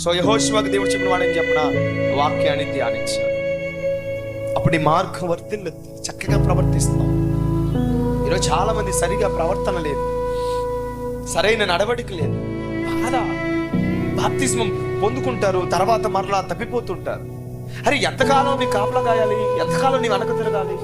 So యెహోషువకు దేవుడు చెప్పిన వాడని చెప్పిన వాక్యాన్ని ధ్యానించాడు. అప్పుడు ఈ మార్గం వర్ధిల్లుద్ది, చక్కగా ప్రవర్తిస్తాం. ఈరోజు చాలా మంది సరిగా ప్రవర్తన లేదు, సరైన నడవడిక లేదు, బాధ. బాప్తిస్మం పొందుకుంటారు, తర్వాత మరలా తప్పిపోతుంటారు. అరే ఎంతకాలం నీ కాపలా కాయాలి, ఎంతకాలం నీ వెనక తిరగాలి,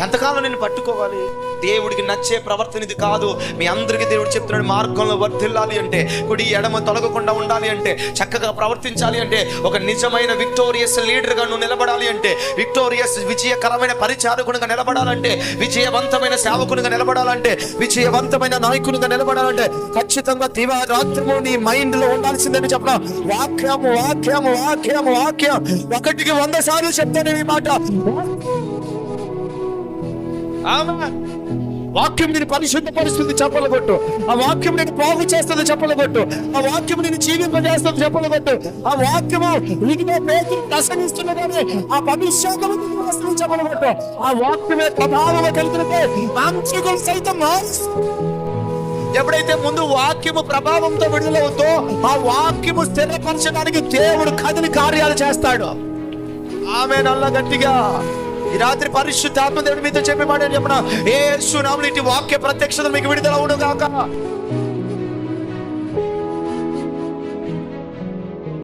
ఎంతకాలం నేను పట్టుకోవాలి? దేవుడికి నచ్చే ప్రవర్తన ఇది కాదు. మీ అందరికీ దేవుడు చెప్తున్నాడు, మార్గంలో వర్ధిల్లాలి అంటే, కుడి ఎడమ తొలగకుండా ఉండాలి అంటే, చక్కగా ప్రవర్తించాలి అంటే, ఒక నిజమైన విక్టోరియస్ లీడర్గా నువ్వు నిలబడాలి అంటే, విక్టోరియస్ విజయకరమైన పరిచారకునిగా నిలబడాలంటే, విజయవంతమైన సేవకునిగా నిలబడాలంటే, విజయవంతమైన నాయకునిగా నిలబడాలంటే ఖచ్చితంగా దివారాత్రము నీ మైండ్ లో ఉండాల్సిందని చెప్పడం. వాక్యము వాక్యము వాక్యము వాక్యం 1కి 100 సార్లు చెప్తాను ఈ మాట. వాక్యం నేను పరిశుద్ధపరుస్తుంది చెప్పలగొట్టు, ఆ వాక్యం నేను బాగు చేస్తుంది చెప్పలగొట్టు, ఆ వాక్యం నేను జీవింపజేస్తుంది చెప్పలగొట్టు, ఆ వాక్యము వీటిలో పేతురు ప్రసంగిస్తున్నదని ఆ అభిషేకము వస్తుంది చెప్పలగొట్టు. ఆ వాక్యమే ప్రభావం కలిగితే మాంత్రికులు సైతం ఎప్పుడైతే ముందు వాక్యము ప్రభావంతో విడుదలవుతో ఆ వాక్యము స్థిరపరచడానికి దేవుడు కదిలి కార్యాలు చేస్తాడు. ఆమె నల్ల గట్టిగా ఈ రాత్రి పరిశుద్ధాత్మ దేవుడు మీతో చెప్పే మాట చెప్పిన యేసు నామములో ఇటు వాక్య ప్రత్యక్షత మీకు విడుదల అవును గాక.